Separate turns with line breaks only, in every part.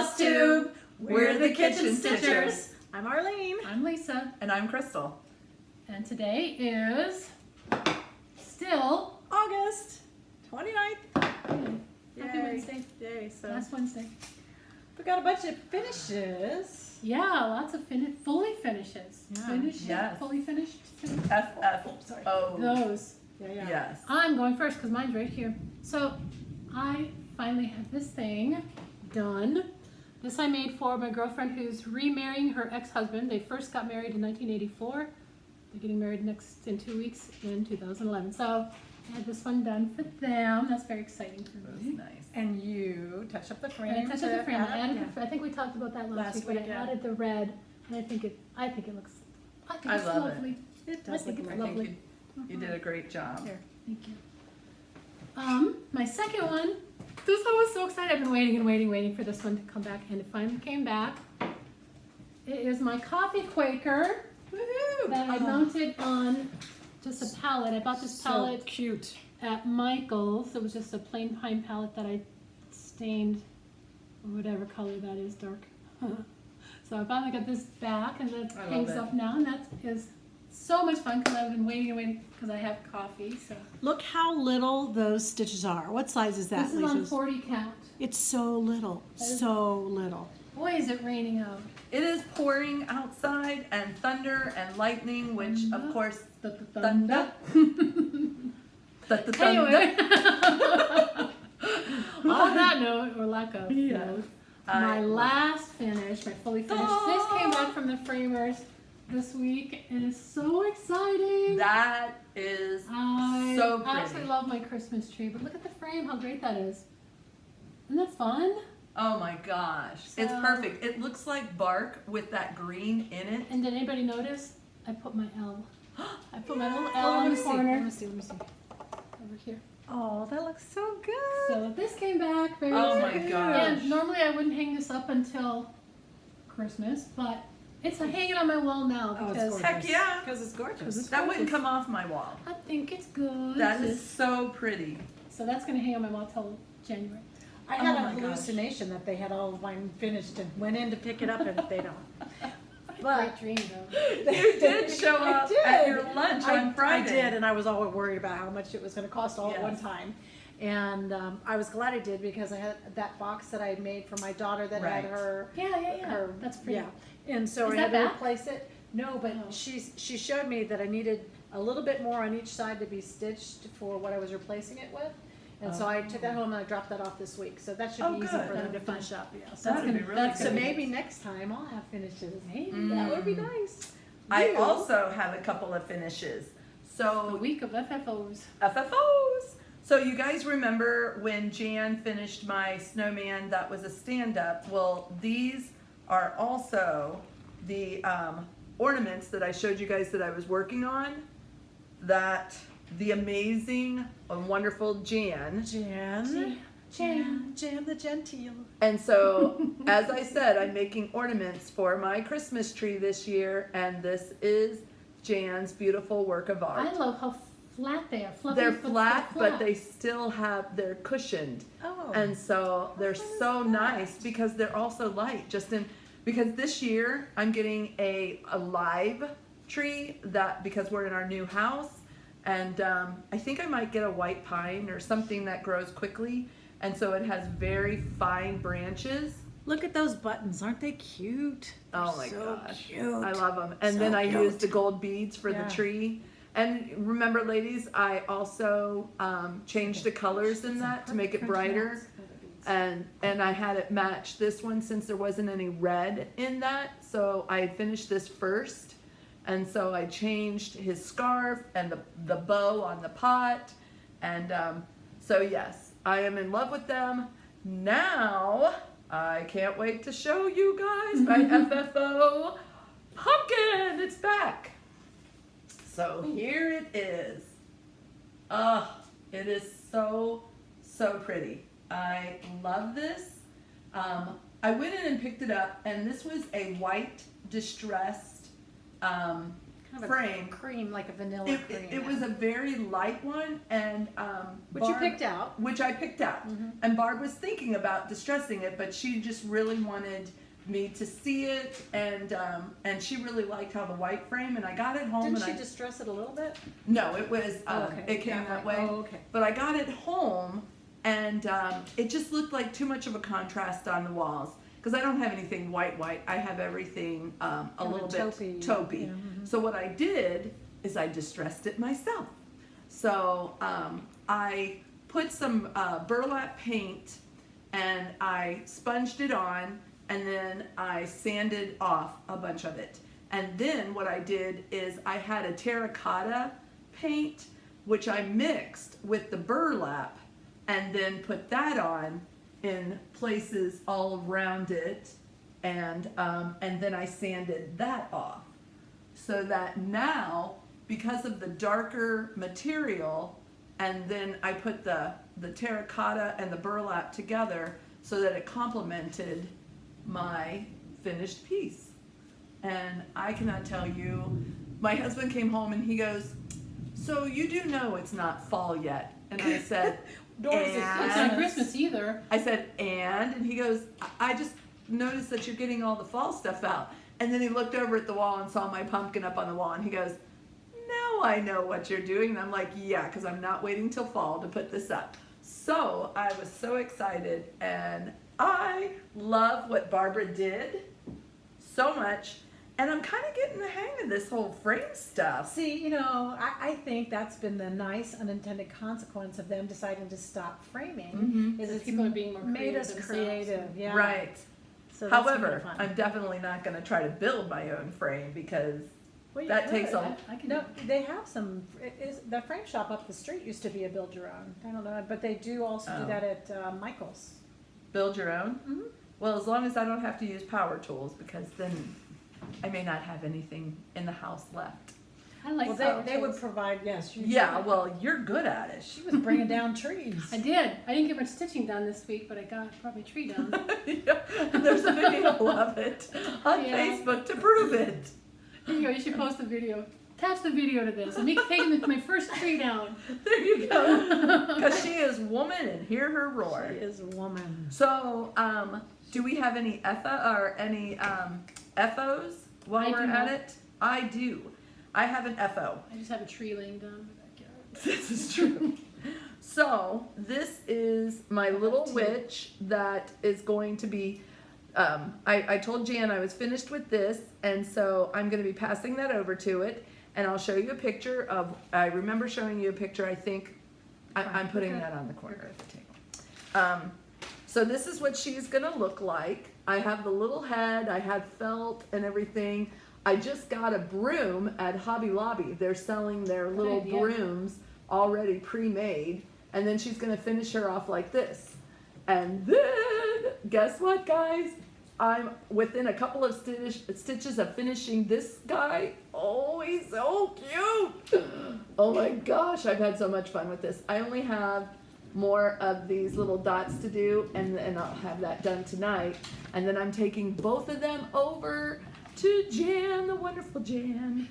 FlossTube. We're the Kitchen Stitchers.
I'm Arlene.
I'm Lisa.
And I'm Crystal.
And today is still
August 29th.
Happy Wednesday.
Yay. So
Last Wednesday.
we got a bunch of finishes.
Yeah, lots of fully finishes.
Yeah.
Finished,
Yes.
fully finished.
Sorry.
FFO.
Those.
Yeah.
Yes.
I'm going first because mine's right here. So I finally have this thing done. This I made for my girlfriend who's remarrying her ex-husband. They first got married in 1984. They're getting married in 2 weeks in 2011. So I had this one done for them. That's very exciting for
That's
me.
nice.
And you touched up the frame.
And I touched up the frame. I
add-
added I think we talked about that last week, but I
yeah.
added the red, and I think it looks.
I
it's
love it.
lovely.
It
I
does
think
look
it's
great.
lovely.
You did a great job.
Here.
Thank you. My second one, this one was so excited. I've been waiting for this one to come back, and it finally came back. It is my coffee Quaker
Woohoo!
that I mounted on just a palette. I bought this palette
So cute.
at Michael's. It was just a plain pine palette that I stained whatever color that is, dark. So I finally got this back, and that
I love
hangs
it.
up now, and that is so much fun because I've been waiting because I have coffee. So
Look how little those stitches are. What size is that,
this is on
Lisa?
40 count.
It's so little.
That is-
So little.
Boy, is it raining out.
It is pouring outside, and thunder and lightning, which of course
The
thunder. The thunder.
Anyway, on that note, or lack of
Yeah.
note,
I
my
love
last finish, my fully finished. This came back from the framers this week, and it's so exciting.
That is
I
so pretty.
absolutely love my Christmas tree, but look at the frame, how great that is. Isn't that fun?
Oh my gosh. It's
So-
perfect. It looks like bark with that green in it.
And did anybody notice? I put my L. I put my little
Oh,
L
let
on
me
the
see.
corner
Let me see.
over here.
Oh, that looks so good.
So this came back very
Oh my
exciting.
gosh.
And normally I wouldn't hang this up until Christmas, but it's hanging on my wall now
Oh, it's
because
gorgeous.
Heck yeah.
Because it's gorgeous.
That wouldn't come off my wall.
I think it's good.
That is so pretty.
So that's going to hang on my wall till January.
I had
Oh
a
my gosh.
hallucination that they had all of mine finished and went in to pick it up and they don't.
Great dream though.
You did show
I
up
did.
at your lunch on Friday.
I did, and I was all worried about how much it was going to cost all at one
Yes.
time. And I was glad I did because I had that box that I had made for my daughter that
Right.
had her.
Yeah.
her
That's pretty.
Yeah, and so
Is
I
that
had to
back?
replace it. No, but
Oh.
she showed me that I needed a little bit more on each side to be stitched for what I was replacing it with. And so I took that home and I dropped that off this week. So that should
Oh,
be easy
good.
for them to
That'd be
finish up. Yeah. So,
That'd be really
that's
so
good.
gonna be
maybe next time I'll have finishes.
Maybe.
That would be nice.
I
You?
also have a couple of finishes.
A
So
week of FFOs.
FFOs. So you guys remember when Jan finished my snowman that was a stand-up? Well, these are also the ornaments that I showed you guys that I was working on. That the amazing and wonderful Jan.
Jan the Gentile.
And so, as I said, I'm making ornaments for my Christmas tree this year, and this is Jan's beautiful work of art.
I love how flat they are. Fluffy,
They're
but
flat,
flat.
but they still they're cushioned.
Oh.
And so they're
fun is
so
that?
nice because they're also light. Because this year I'm getting a live tree because we're in our new house. And I think I might get a white pine or something that grows quickly. And so it has very fine branches.
Look at those buttons. Aren't they cute?
Oh
They're
my
so
gosh.
Cute.
I love them. And
So
then I
cute.
used the gold beads for
Yeah.
the tree. And remember, ladies, I also changed the colors in that to make it brighter. And I had it match this one since there wasn't any red in that. So I had finished this first. And so I changed his scarf and the bow on the pot. And so yes, I am in love with them. Now, I can't wait to show you guys my FFO pumpkin. It's back. So here it is. It is so pretty. I love this. I went in and picked it up, and this was a white distressed
Kind of
frame.
a cream, like a vanilla cream.
It was a very light one, and
Which you picked out.
which I picked out. And Barb was thinking about distressing it, but she just really wanted me to see it, and she really liked how the white frame. And I got it home.
Didn't
and
she distress it a little bit?
No, it was
Okay.
it came that way.
Oh, okay.
But I got it home, and it just looked like too much of a contrast on the walls. Because I don't have anything white. I have everything a little bit taupey.
Yeah,
So what I did is I distressed it myself. So I put some burlap paint, and I sponged it on, and then I sanded off a bunch of it. And then what I did is I had a terracotta paint, which I mixed with the burlap, and then put that on in places all around it, and then I sanded that off, so that now, because of the darker material, and then I put the terracotta and the burlap together so that it complemented my finished piece. And I cannot tell you, my husband came home and he goes, "So you do know it's not fall yet?" And I said,
Nor is it
It's not Christmas either.
I said, and he goes, "I just noticed that you're getting all the fall stuff out." And then he looked over at the wall and saw my pumpkin up on the wall, and he goes, "Now I know what you're doing." And I'm like, "Yeah, because I'm not waiting till fall to put this up." So I was so excited, and I love what Barbara did so much. And I'm kind of getting the hang of this whole frame stuff.
See, you know, I think that's been the nice unintended consequence of them deciding to stop framing. Is
That
it's
people are being more
made
creative
us
themselves.
creative, yeah.
Right.
So that's
However,
really fun.
I'm definitely not going to try to build my own frame because
Well, you
that takes
could.
a
I can
No, they have some. The frame shop up the street used to be a build your own. I don't know, but they do also do
Oh.
that at Michael's.
build your own.
Mhm.
Well, as long as I don't have to use power tools, because then I may not have anything in the house left.
I like
Well,
power
they would
tools.
provide. Yes.
Yeah, well, you're good at it.
She was bringing down trees.
I did. I didn't get much stitching done this week, but I brought my tree down.
Yeah, and there's a video of it on
Yeah.
Facebook to prove it.
Here you go. You should post the video. Attach the video to this. I'm taking my first tree down.
There you go. Because she is woman, and hear her roar.
She is a woman.
So, do we have any FOs while
I
we're
do
at
not.
it? I do. I have an FO.
I just have a tree laying down in my backyard.
This is true. So this is my little witch that is going to be, I told Jan I was finished with this, and so I'm going to be passing that over to it, and I'll show you a picture of, I remember showing you a picture, I think, I'm putting
Okay.
that on the corner of the table. So this is what she's going to look like. I have the little head, I have felt and everything. I just got a broom at Hobby Lobby. They're selling their little
idea.
brooms already pre-made, and then she's gonna finish her off like this. And then, guess what, guys? I'm within a couple of stitches of finishing this guy. Oh, he's so cute. Oh my gosh, I've had so much fun with this. I only have more of these little dots to do, and I'll have that done tonight. And then I'm taking both of them over to Jan, the wonderful Jan.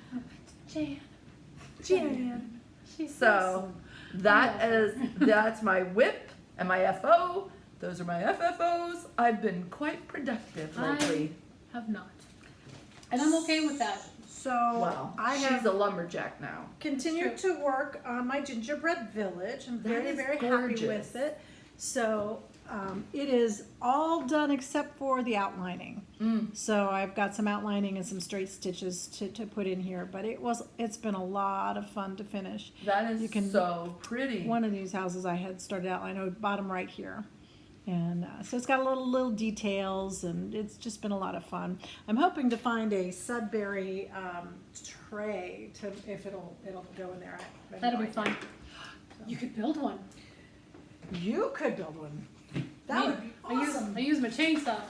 Jan.
She's
So that's my whip and my FO. Those are my FFOs. I've been quite productive lately.
Have not. And I'm okay with that.
So
Wow.
I
She's
have
a lumberjack now.
continued to work on my gingerbread village. I'm
That
very,
is
very
gorgeous.
happy with it. So it is all done except for the outlining. So I've got some outlining and some straight stitches to put in here, but it's been a lot of fun to finish.
That is
You can-
so pretty.
One of these houses I had started outlining, bottom right here. And so it's got little details, and it's just been a lot of fun. I'm hoping to find a Sudbury tray if it'll go in there. I have
That'll
no
be
idea.
fun. You could build one.
You could build one. That would be awesome.
I use my chainsaw.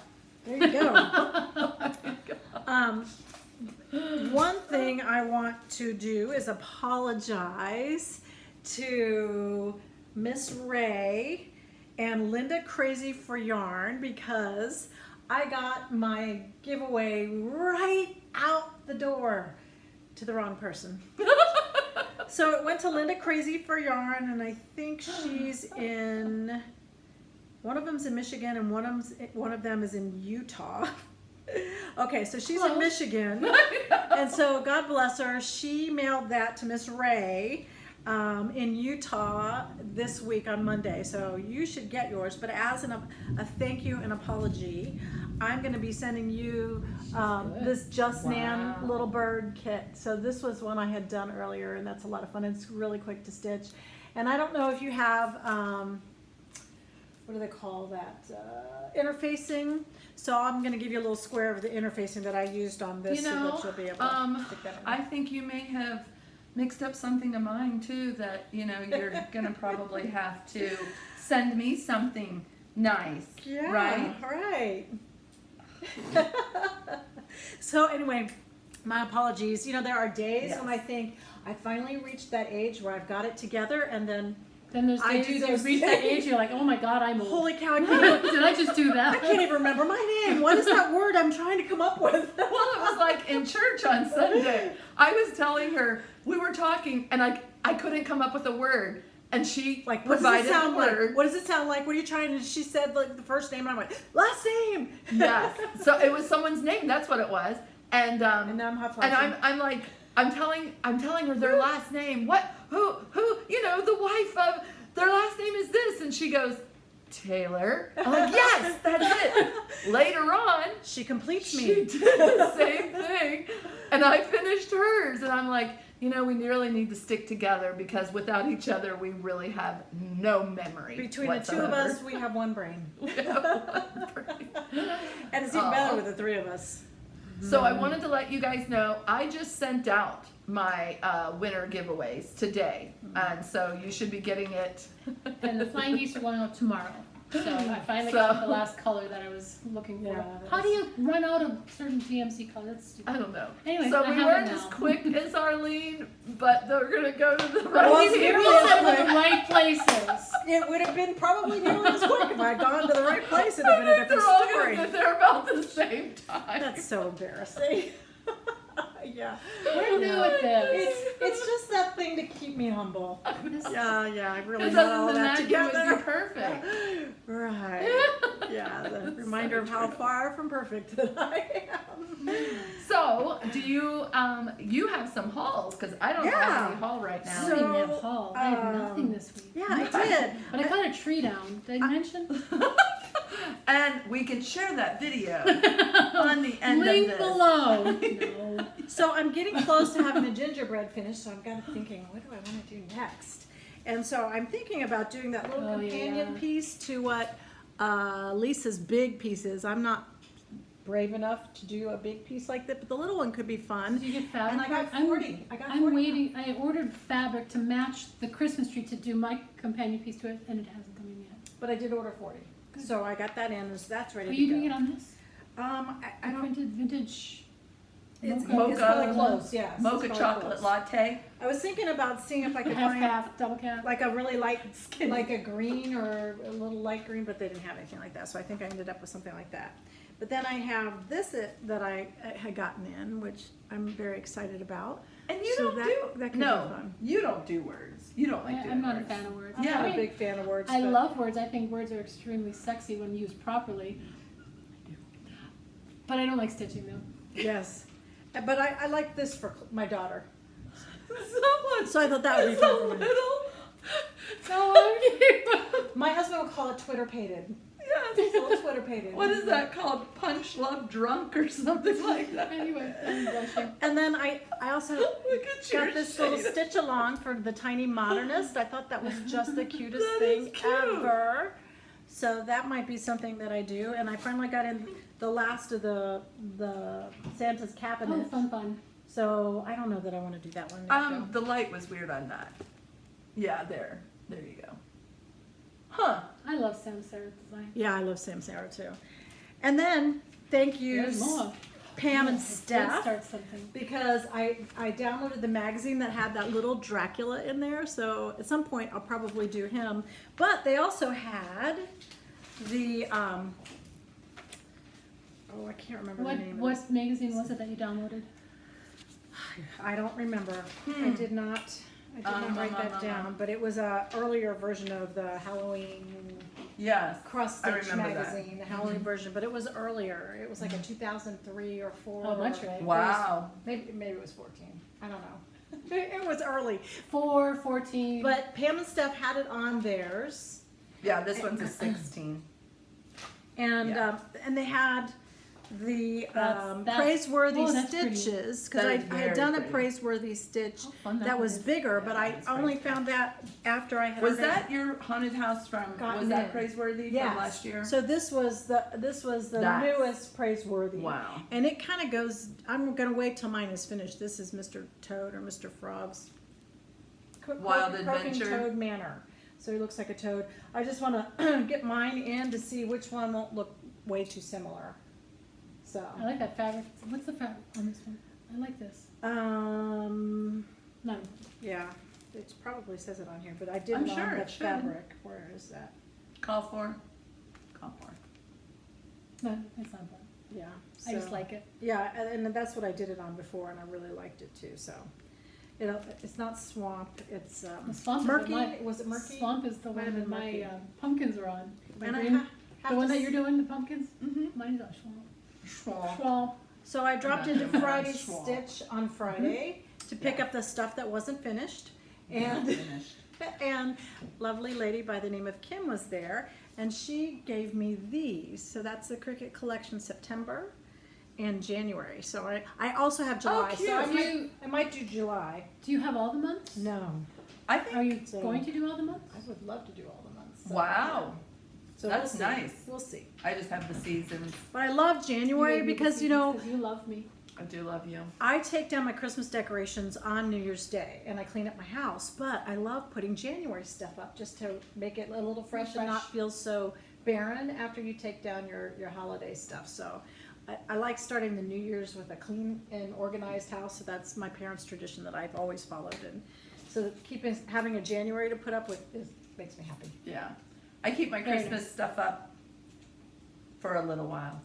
There you go. One thing I want to do is apologize to Miss Ray and Linda Crazy for Yarn, because I got my giveaway right out the door. to the wrong person. So it went to Linda Crazy for Yarn, and I think she's in, one of them's in Michigan and one of them is in Utah. Okay, so she's in Michigan, and so God bless her, she mailed that to Miss Ray in Utah this week on Monday, so you should get yours. But as a thank you and apology, I'm going to be sending you this Just Nan little bird kit. So this was one I had done earlier, and that's a lot of fun. It's really quick to stitch. And I don't know if you have, what do they call that, interfacing. So I'm going to give you a little square of the interfacing that I used on this, so that you'll be able to stick that in.
I think you may have mixed up something of mine too, that, you know, you're going to probably have to send me something nice,
Yeah,
right?
right. So anyway, my apologies. You know, there are days when I think I finally reached that age where I've got it together, and then
there's
I
days
do
you
those
reach that
things.
age, you're like, oh my God, I'm old.
holy cow, I can't,
Did I just do that?
I can't even remember my name. What is that word I'm trying to come up with?
Well, it was like in church on Sunday. I was telling her, we were talking, and I couldn't come up with a word. And she
Like, what does
provided
it sound
the
like?
word.
What does it sound like? What are you trying to? She said like the first name, and I went last name.
Yes. So it was someone's name. That's what it was. And
And now I'm hot
and
flashing.
I'm like, I'm telling her their last name. What? Who? You know, the wife of their last name is this, and she goes, Taylor. I'm like, yes, that's it. Later on,
She completes
she
me.
did the same thing, and I finished hers, and I'm like, you know, we really need to stick together, because without each other, we really have no memory.
Between
whatsoever.
the two of us, we have one brain,
We have one brain.
and it's even better with the three of us.
So I wanted to let you guys know, I just sent out my winner giveaways today, and so you should be getting it.
And the flying geese are going out tomorrow. So I finally got the last color that I was looking for.
Yeah,
How do you run out of certain DMC color? That's stupid.
I don't know.
Anyway,
so
I
we
have
weren't
it
as
now.
quick as Arlene, but they're gonna go to the right
Well,
You
here
people.
we
said
are.
in the right places.
It would have been probably nearly as quick if I had gone to the right place. It'd have been a different
They're all
story.
gonna get there about the same time.
That's so embarrassing. Yeah.
We're new at this.
It's just that thing to keep me humble. Yeah, I really
Because
got all
other than
that
that, you would
together.
be perfect.
Right. Yeah, the reminder of how far from perfect that I am.
So, do you you have some hauls? Because I don't have any haul right now.
I don't even have haul. I have nothing this week.
Yeah, I did.
But I cut a tree down. Did I mention?
And we can share that video on the end
Link
of this.
below. No.
So I'm getting close to having the gingerbread finished, so I'm kind of thinking, what do I want to do next? And so I'm thinking about doing that little companion piece to what Lisa's big piece is. I'm not brave enough to do a big piece like that, but the little one could be fun.
Did you get fabric?
And I got 40.
I'm waiting. I ordered fabric to match the Christmas tree to do my companion piece to it, and it hasn't come in yet.
But I did order 40. So I got that in, so that's ready
Are
to
you
go.
doing it on this?
I don't.
Printed vintage.
It's
Mocha.
probably close, yes. it's
Mocha
probably
chocolate
close.
latte.
I was thinking about seeing if I could
Half
find
calf, double calf.
like a really light, like a green or a little light green, but they didn't have anything like that. So I think I ended up with something like that. But then I have this that I had gotten in, which I'm very excited about.
And you
So
don't
that-
do
that could
no.
be fun.
You don't do words. You don't like doing
I'm not
words.
a fan of words.
I'm
Yeah.
not
I
a
mean,
big fan of words.
I
but
love words. I think words are extremely sexy when used properly. But I don't like stitching them.
Yes. But I like this for my daughter.
Someone.
So I thought that would be
It's
fun
a
for me.
little.
So
My husband would call it Twitter-pated.
Yes.
It's a little Twitter-pated.
What is that called? Punch Love Drunk or something like that.
anyway, I'm blushing.
And then I also
Look at your
got this little
shade.
stitch along for the tiny modernist. I thought that was just the cutest
That
thing
is cute.
ever. So that might be something that I do. And I finally got in the last of the Santa's
Oh,
cabinet.
fun.
So I don't know that I want to do that one. There you go.
The light was weird on that. Yeah, there you go. Huh.
I love Sam Sarah design.
Yeah, I love Sam Sarah too. And then thank you,
There's more.
Pam and
Let's
Steph.
start something.
Because I downloaded the magazine that had that little Dracula in there, so at some point I'll probably do him. But they also had the oh, I can't remember the name of
What magazine was it that you downloaded?
it. I don't remember. I did not write that down, but it was a earlier version of the Halloween
Yes.
Cross
I
Stitch
remember that.
magazine, the Halloween version, but it was earlier. It was like a 2003 or 4.
Oh, much right.
Wow.
Maybe it was 14. I don't know. It was early.
4, 14.
But Pam and Steph had it on theirs,
Yeah, this one's a 16.
and
Yeah.
and they had the
That's-
praiseworthy
oh, that's pretty.
stitches, because
That
I
is
had
very
done
pretty.
a praiseworthy stitch
How fun
that
one
was
is.
bigger, but
Yeah,
I
that's
only
very
found that after I had
Was
already-
that your haunted house from,
Gotten
was that
in.
praiseworthy
Yes.
from last year?
So this was the
That's-
newest praiseworthy.
Wow.
And it kind of goes. I'm gonna wait till mine is finished. This is Mr. Toad or Mr. Frog's
Wild
Croaking
Adventure.
Toad Manor. So he looks like a toad. I just want to get mine in to see which one won't look way too similar. So
I like that fabric. What's the fabric on this one? I like this. No,
yeah, it probably says it on here, but I didn't
I'm
know
sure
how
it
much
should.
fabric. Where is that?
Call for? Call for.
no, it's not bad.
Yeah.
I just
so-
like it.
Yeah, and that's what I did it on before, and I really liked it too. So, it's not swamp. It's
The swamp is
murky.
what my-
Was it murky?
Swamp is the
Might
one
have
that
been
my
murky.
pumpkins are on. My
And I
green-
have
the one
to
that you're doing, the pumpkins?
Mm-hmm.
Mine's on swamp.
Schwal.
Swamp.
So I dropped
And
into
then
Friday's
swamp.
stitch on Friday to pick up the stuff that wasn't finished, and
Finished.
and lovely lady by the name of Kim was there, and she gave me these. So that's the Cricut collection, September and January. So I also have July.
cute.
So
Do
I might do July.
Do you have all the months?
No,
I
Are
think,
you
So-
going to do all the months?
I would love to do all the months. So,
wow,
So
That's
we'll see.
nice.
We'll see.
I just have the seasons.
But I love January
gave me
because,
the
you know,
because you love me.
I do love you.
I take down my Christmas decorations on New Year's Day and I clean up my house, but I love putting January stuff up just to make it a little fresh and not feel so barren after you take down your holiday stuff. So I like starting the New Year's with a clean and organized house. So that's my parents' tradition that I've always followed. And so having a January to put up with makes me happy.
Yeah. I keep my
Very
Christmas stuff up for a little while.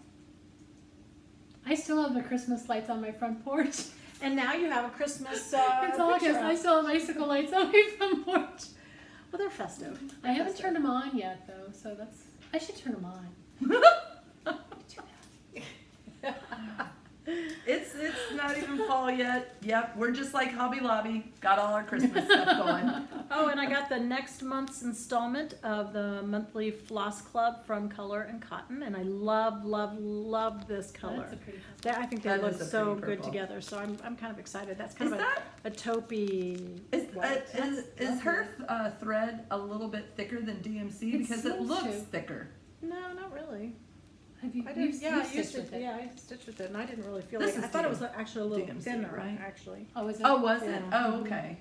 I still have the Christmas lights on my front porch.
And now you have a Christmas
It's
picture
August.
up.
I still have icicle lights on my front porch.
Well, they're festive.
I haven't turned them on yet, though, so I should turn them on.
It's not even fall yet. Yep, we're just like Hobby Lobby. Got all our Christmas stuff going.
Oh, and I got the next month's installment of the monthly Floss Club from Color and Cotton, and I love, love, love this color.
That's a pretty color.
I think they
That
look
is a
so
pretty
good
purple.
together, so I'm kind of excited. That's kind
Is
of
that
a taupey white.
is her thread a little bit thicker than DMC
It
because it
seems
looks
to.
thicker?
No, not really.
Have you?
I
You've,
did, yeah,
you've
I used
stitched
to,
with it.
yeah, I stitched with it, and I didn't really feel
This
like. I
is
thought it was actually a little
DMC,
thinner,
right?
actually,
Oh, is it?
Oh, was it?
Yeah.
Oh, okay.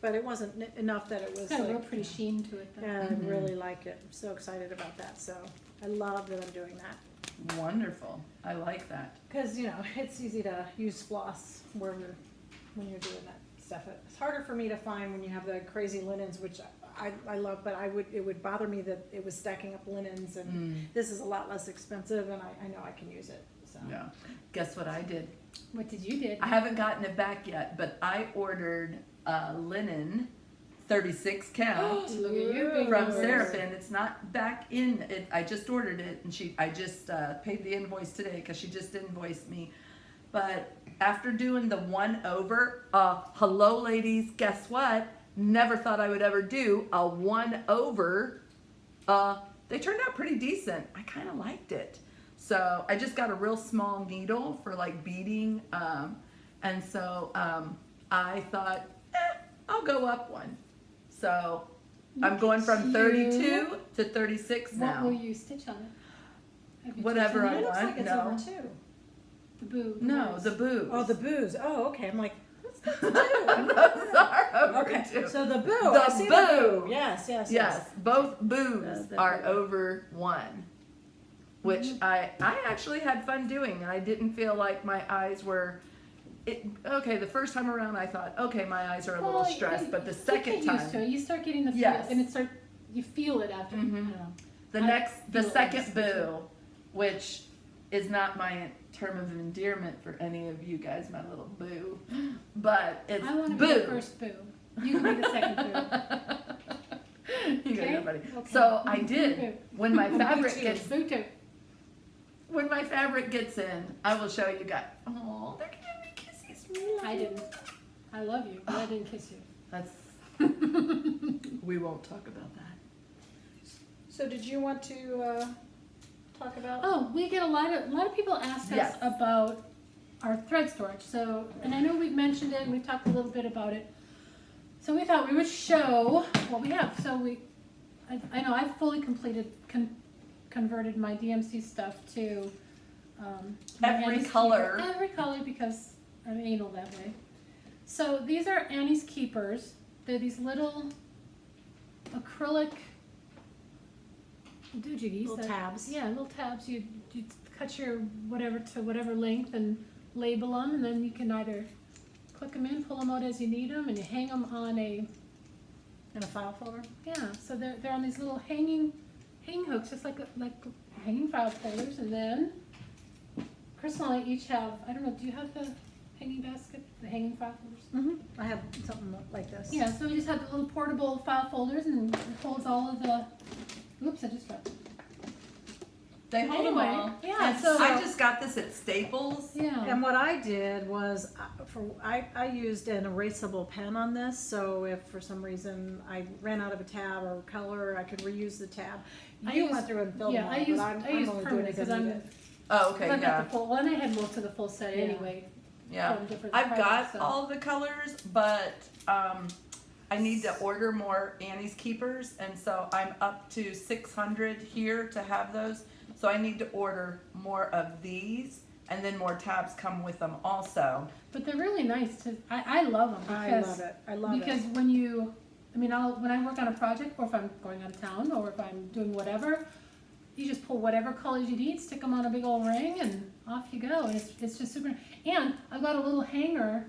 but it wasn't enough that it was
It's got a real
like.
pretty sheen to it, though.
Yeah,
Mhm.
I really like it. I'm so excited about that. So I love that I'm doing that.
Wonderful. I like that.
Because, you know, it's easy to use floss when you're doing that stuff. It's harder for me to find when you have the crazy linens, which I love, but it would bother me that it was stacking up linens, and this is a lot less expensive, and I know I can use it. So.
Yeah. Guess what I did?
What did you do?
I haven't gotten it back yet, but I ordered linen 36 count
Look at you, big
from
numbers.
Seraphin. It's not back in it. I just ordered it, and I just paid the invoice today because she just invoiced me. But after doing the 1 over, hello ladies, guess what? Never thought I would ever do a 1 over. They turned out pretty decent. I kind of liked it. So I just got a real small needle for like beading. And so I thought, I'll go up one. So I'm going from 32 to 36
What
now.
will you stitch on it? Have you
Whatever
chosen
I
It
it?
looks
want,
like it's
no.
over two.
The boo.
No,
words.
the booze.
Oh, the booze. Oh, okay. I'm like, what's that to do?
Those are over
Okay,
two.
so the boo.
The
I see
boo.
Yes, yes,
Yes, both boos
The
are
boo.
over 1, which I actually had fun doing, and I didn't feel like my eyes were. Okay, the first time around I thought, okay, my eyes are a little
Well,
stressed, but the
you
second
get used to
time,
it. You start getting the feel,
Yes.
and you feel it after.
Mhm.
I don't know.
the
I
next, the
feel it
second
on the
boo, which is not my term of endearment for any of you guys, my little boo, but it's
I want to
boo.
be the first boo. You can be the second boo.
You got
Okay?
everybody.
Okay.
So I did. When my fabric
Boo
gets
too. Boo too.
when my fabric gets in, I will show you guys. Oh, they're giving me kisses.
I didn't. I love you, but I didn't kiss you.
That's. We won't talk about that.
So did you want to talk about?
Oh, we get a lot of people ask us
Yes.
about our thread storage. So, and I know we've mentioned it and we've talked a little bit about it. So we thought we would show what we have. So I know I've fully converted my DMC stuff to my
Every
Annie's
color.
Keeper. Every color because I'm anal that way. So these are Annie's Keepers. They're these little acrylic doojiggies.
Little tabs.
Yeah, little tabs. You cut your whatever to whatever length and label them, and then you can either click them in, pull them out as you need them, and you hang them on a
In a file folder?
yeah. So they're on these little hanging hooks, just like hanging file folders, and then Crystal and I each have. I don't know. Do you have the hanging basket, the hanging file folders?
I have something like this.
Yeah, so we just have the little portable file folders, and it holds all of the. Oops, I just dropped it.
They hold them
Anyway,
all.
yeah,
And
so-
I just got this at Staples.
Yeah.
And what I did was, I used an erasable pen on this, so if for some reason I ran out of a tab or color, I could reuse the tab. You went through and filled them all,
I
but
used
I'm
permanent
only doing
because
as I need
I'm.
it.
Oh, okay,
I've got
yeah.
the full. Well, and I had most of the full set
Yeah.
anyway.
Yeah.
From different
I've got
projects, so.
all the colors, but I need to order more Annie's Keepers, and so I'm up to 600 here to have those. So I need to order more of these, and then more tabs come with them also.
But they're really nice to. I love them because
I love it. I love
because
it.
when you, I mean, when I work on a project, or if I'm going out of town, or if I'm doing whatever, you just pull whatever colors you need, stick them on a big old ring, and off you go. And it's just super. And I've got a little hanger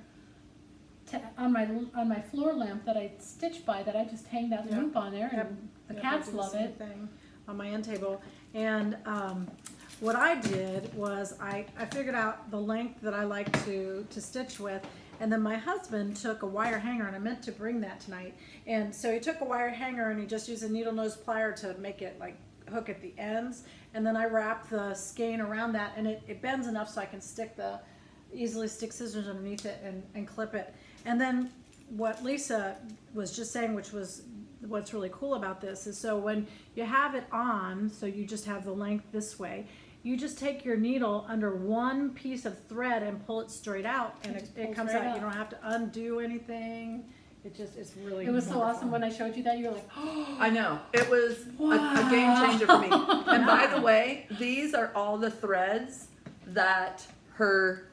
on my floor lamp that I stitch by that I just hang that
Yep.
loop on there, and
Yep.
the
Yep, I
cats
do the
love
same
it.
thing on my end table. And what I did was I figured out the length that I like to stitch with, and then my husband took a wire hanger, and I meant to bring that tonight. And so he took a wire hanger and he just used a needle nose plier to make it like hook at the ends, and then I wrapped the skein around that, and it bends enough so I can easily stick scissors underneath it and clip it. And then what Lisa was just saying, which was what's really cool about this, is so when you have it on, so you just have the length this way, you just take your needle under one piece of thread and pull it straight out, and
It just
it
pulls
comes
right
out.
out.
You don't have to undo anything. It's really
It was so
wonderful.
awesome when I showed you that. You were like, oh.
I know. It was a game
Wow.
changer for me. And by the way, these are all the threads that her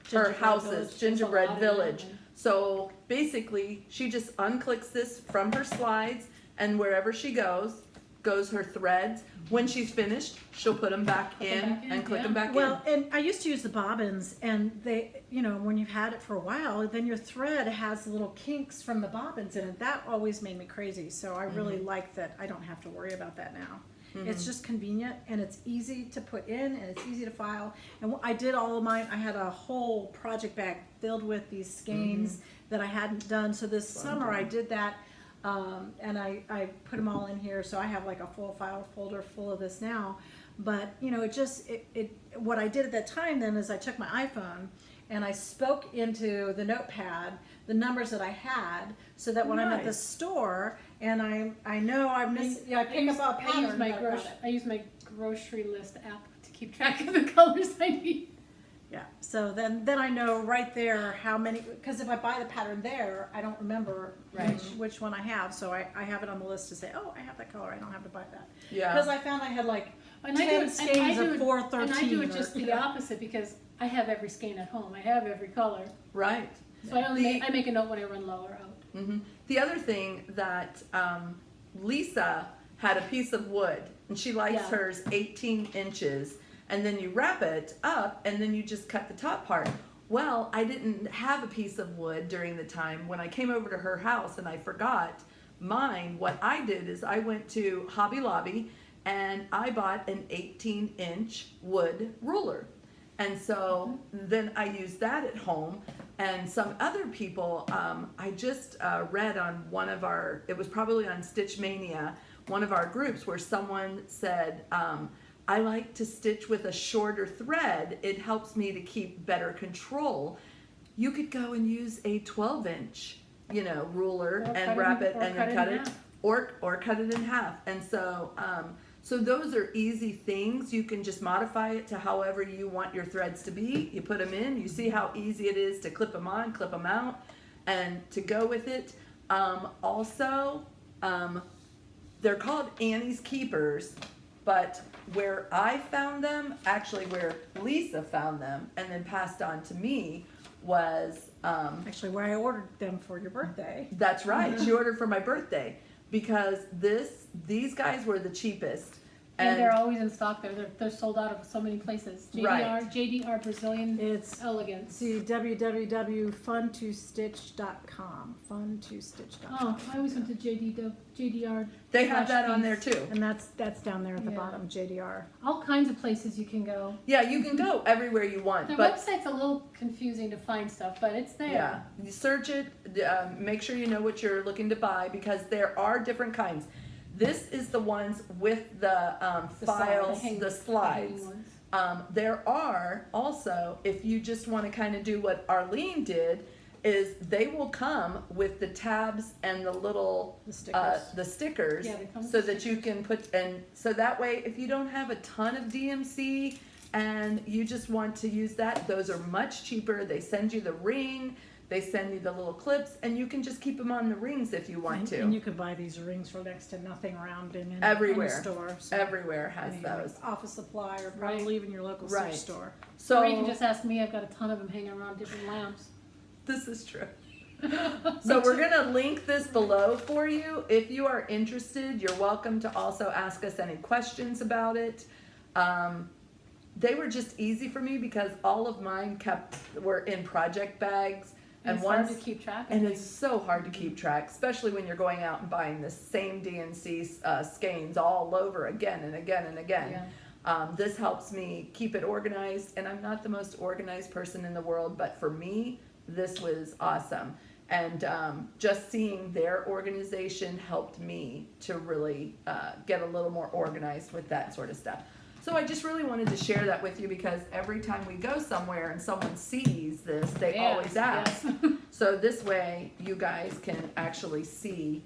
Gingerbread
house
Village.
is,
There's a
Gingerbread
lot in
Village.
there.
So basically, she just unclicks this from her slides, and wherever she goes her threads. When she's finished, she'll put them back
Put them
in
back in,
and click
yeah.
them back
Well, and I used to use the bobbins, and they, when you've had it for a while, then your thread has little kinks from the bobbins in it. That always made me crazy. So I really like that I don't have to worry about that now. It's just convenient, and it's easy to put in, and it's easy to file. And I did all of mine. I had a whole project bag filled with these skeins that I hadn't done. So this summer I did that. And I put them all in here, so I have like a full file folder full of this now. But what I did at that time then is I took my iPhone and I spoke into the notepad the numbers that I had, so that when I'm at the
Nice.
store and I know I'm missing, I pick up a pattern.
I use my grocery list app to keep track of the colors I need.
Yeah, so then I know right there how many, because if I buy the pattern there, I don't remember which one I have, so I have it on the list to say, oh, I have that color, I don't have to buy that.
Yeah.
Because I found I had like
And
10 skeins of 413.
And I do it
or-
just the opposite because I have every skein at home. I have every color.
Right.
So I make a note when I run low or out.
The other thing that Lisa had a piece of wood, and she likes
Yeah.
hers 18 inches, and then you wrap it up, and then you just cut the top part. Well, I didn't have a piece of wood during the time when I came over to her house, and I forgot mine. What I did is I went to Hobby Lobby, and I bought an 18-inch wood ruler. And so then I used that at home. And some other people, I just read on one of our, it was probably on Stitch Mania, one of our groups, where someone said, I like to stitch with a shorter thread. It helps me to keep better control. You could go and use a 12-inch, ruler and wrap it and then cut it, or cut it in half. And so, so those are easy things. You can just modify it to however you want your threads to be. You put them in. You see how easy it is to clip them on, clip them out, and to go with it. Also, they're called Annie's Keepers, but where I found them, actually where Lisa found them and then passed on to me, was
Actually, where I ordered them for your birthday.
that's right. She ordered for my birthday because these guys were the cheapest.
And they're always in stock there. They're sold out of so many places.
Right.
JDR Brazilian
It's
Elegance.
see www.fun2stitch.com. Fun2stitch.com.
Oh, I always went to JDR.
They have that on there
Piece.
too.
And that's down there at the
Yeah.
bottom, JDR.
All kinds of places you can go.
Yeah, you can go everywhere you want,
Their
but
website's a little confusing to find stuff, but it's there.
yeah, you search it. Make sure you know what you're looking to buy because there are different kinds. This is the ones with the files, the slides.
Ones.
There are also, if you just want to kind of do what Arlene did, is they will come with the tabs and the little
The stickers.
stickers,
Yeah, they come with
so
the
that you can put, and so that way if you don't have a ton of DMC and you just want to use that, those are much cheaper. They send you the ring, they send you the little clips, and you can just keep them on the rings if you want to.
And you could buy these rings for next to nothing around in
Everywhere.
any store. So
Everywhere has
any,
those.
office supply or probably even your local
Right.
Stitch store.
So
Or you can just ask me. I've got a ton of them hanging around different lamps.
this is true. So we're gonna link this below for you. If you are interested, you're welcome to also ask us any questions about it. They were just easy for me because all of mine were in project bags.
And it's hard to keep track of
And
things.
it's so hard to keep track, especially when you're going out and buying the same DNC skeins all over again and again and again.
Yeah.
This helps me keep it organized, and I'm not the most organized person in the world, but for me, this was awesome. And just seeing their organization helped me to really get a little more organized with that sort of stuff. So I just really wanted to share that with you because every time we go somewhere and someone sees this, they
Yes,
always ask.
yes.
So this way you guys can actually see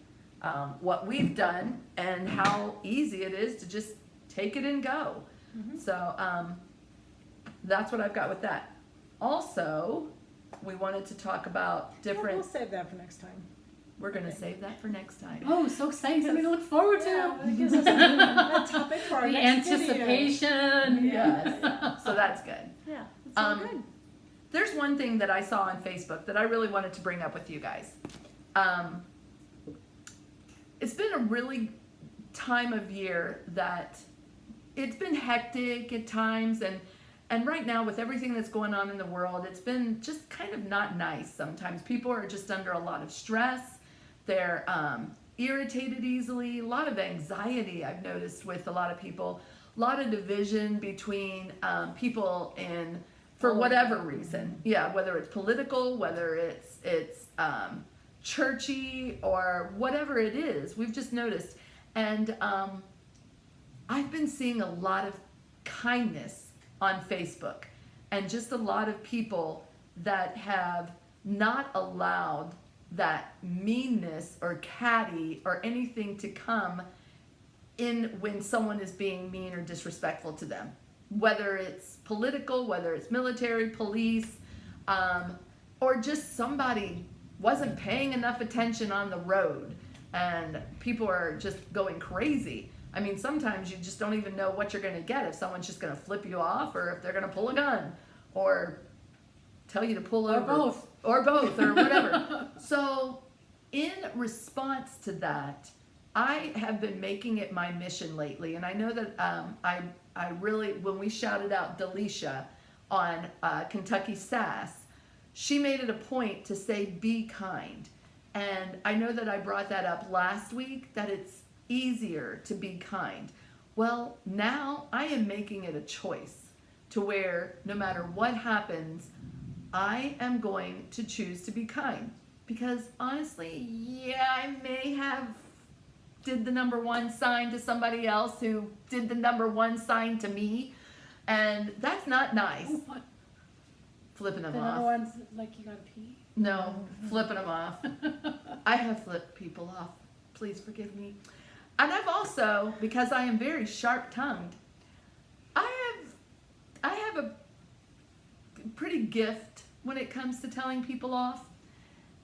what we've done and how easy it is to just take it and go.
Mm-hmm.
So that's what I've got with that. Also, we wanted to talk about
We'll
different,
save that for next time.
we're gonna save that for next time.
Oh, so exciting! Something to look forward to.
Yeah, it gives us a topic for our
The
next video.
anticipation.
Yes, so that's good.
Yeah, it's all
Um,
good.
There's one thing that I saw on Facebook that I really wanted to bring up with you guys. It's been a really time of year that it's been hectic at times, and right now with everything that's going on in the world, it's been just kind of not nice sometimes. People are just under a lot of stress. They're irritated easily, a lot of anxiety I've noticed with a lot of people, a lot of division between people for whatever reason. Yeah, whether it's political, whether it's churchy or whatever it is, we've just noticed. And I've been seeing a lot of kindness on Facebook and just a lot of people that have not allowed that meanness or catty or anything to come in when someone is being mean or disrespectful to them, whether it's political, whether it's military, police, or just somebody wasn't paying enough attention on the road and people are just going crazy. I mean, sometimes you just don't even know what you're going to get, if someone's just going to flip you off or if they're going to pull a gun or tell you to pull over. Or both, or whatever. So in response to that, I have been making it my mission lately, and I know that I really, when we shouted out Delisha on Kentucky Sass, she made it a point to say, be kind. And I know that I brought that up last week, that it's easier to be kind. Well, now I am making it a choice to where no matter what happens, I am going to choose to be kind. Because honestly, yeah, I may have did the number one sign to somebody else who did the number one sign to me, and that's not nice.
What?
Flipping them
The
off.
number one's like you gotta pee.
No, flipping them off. I have flipped people off. Please forgive me. And I've also, because I am very sharp-tongued, I have a pretty gift when it comes to telling people off.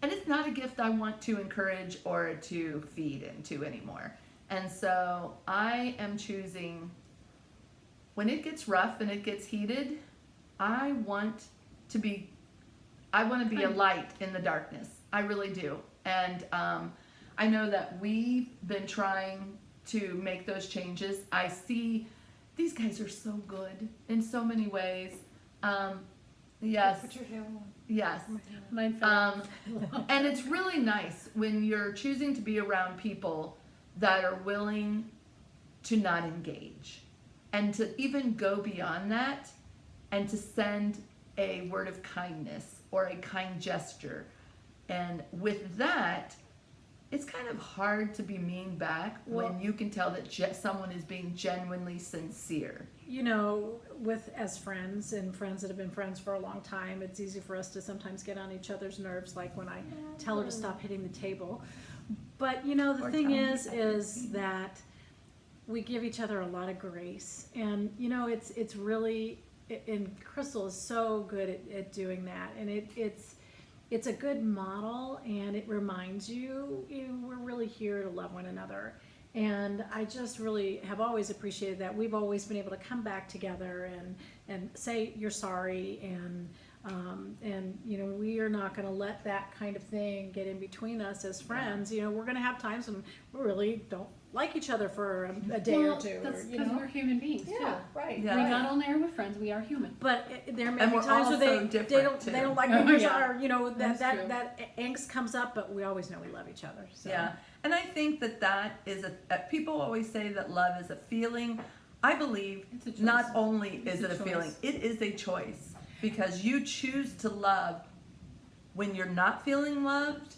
And it's not a gift I want to encourage or to feed into anymore. And so I am choosing, when it gets rough and it gets heated, I want to be a light in the darkness. I really do. And I know that we've been trying to make those changes. I see these guys are so good in so many ways. Yes.
Put your hair on.
Yes.
Mine fell.
And it's really nice when you're choosing to be around people that are willing to not engage and to even go beyond that and to send a word of kindness or a kind gesture. And with that, it's kind of hard to be mean back when you can tell that someone is being genuinely sincere.
You know, as friends and friends that have been friends for a long time, it's easy for us to sometimes get on each other's nerves, like when I tell her to stop hitting the table. But you know, the thing is that we give each other a lot of grace, and you know, it's really, and Crystal is so good at doing that, and it's a good model, and it reminds you, we're really here to love one another. And I just really have always appreciated that. We've always been able to come back together and say you're sorry, and you know, we are not going to let that kind of thing get in between us as friends. You know, we're going to have times when we really don't like each other for a day or two.
That's
you
because
know?
we're human beings too.
Right.
Yeah.
We not only are we friends, we are human.
But there may
And
be
we're
times where
also
they
different,
don't
too.
like
Oh,
each
yeah.
other. You know,
That's true.
that angst comes up, but we always know we love each other. So.
Yeah, and I think that is people always say that love is a feeling. I believe
It's a choice.
not only
It's
is it
a
a feeling,
choice.
it is a choice, because you choose to love when you're not feeling loved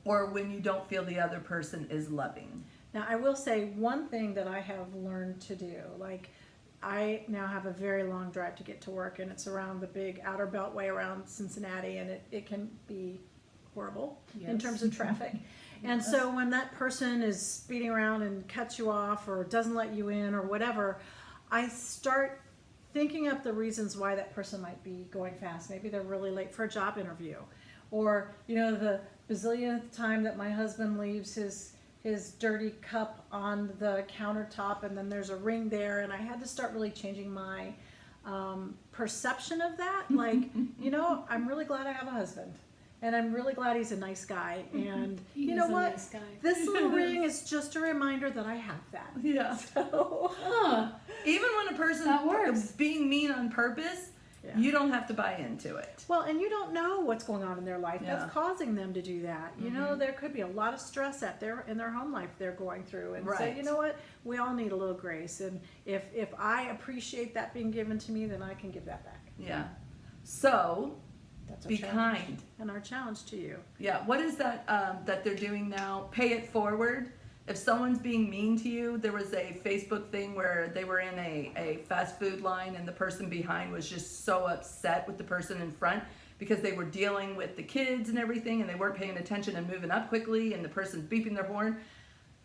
or when you don't feel the other person is loving.
Now, I will say one thing that I have learned to do, like I now have a very long drive to get to work, and it's around the big outer beltway around Cincinnati, and it can be horrible in
Yes.
terms of traffic. And so when that person is speeding around and cuts you off or doesn't let you in or whatever, I start thinking up the reasons why that person might be going fast. Maybe they're really late for a job interview, or you know, the bazillionth time that my husband leaves his dirty cup on the countertop, and then there's a ring there, and I had to start really changing my perception of that. Like, you know, I'm really glad I have a husband, and I'm really glad he's a nice guy, and
He
you
is
know
a
what?
nice guy.
This little ring is just a reminder that I have that.
Yeah.
So,
Huh.
Even when a person
That works.
is being mean on purpose,
yeah.
you don't have to buy into it.
Well, and you don't know what's going on in their life
Yeah.
that's causing them to do that. You know,
Mhm.
there could be a lot of stress in their home life they're going through. And so,
Right.
you know what? We all need a little grace. And if I appreciate that being given to me, then I can give that back.
Yeah. So,
That's our
be
challenge.
kind.
And our challenge to you.
Yeah, what is that that they're doing now? Pay it forward. If someone's being mean to you, there was a Facebook thing where they were in a fast food line, and the person behind was just so upset with the person in front because they were dealing with the kids and everything, and they weren't paying attention and moving up quickly, and the person's beeping their horn.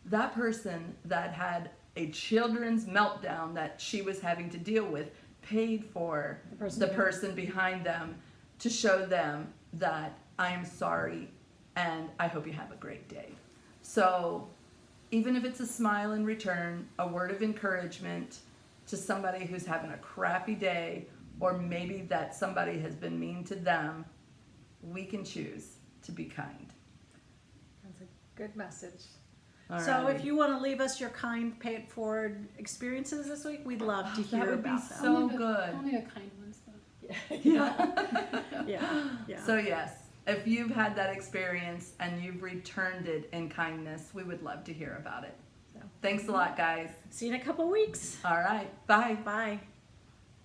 That person that had a children's meltdown that she was having to deal with paid for the person behind them to show them that I am sorry and I hope you have a great day. So even if it's a smile in return, a word of encouragement to somebody who's having a crappy day, or maybe that somebody has been mean to them, we can choose to be kind.
That's a good message.
All
So
right.
if you want to leave us your kind, pay it forward experiences this week, we'd love to hear
That would be
about them.
so
Only
good.
Only the kind ones though.
Yeah.
So yes, if you've had that experience and you've returned it in kindness, we would love to hear about it.
So,
Thanks a lot, guys.
See you in a couple weeks.
All right. Bye.
Bye.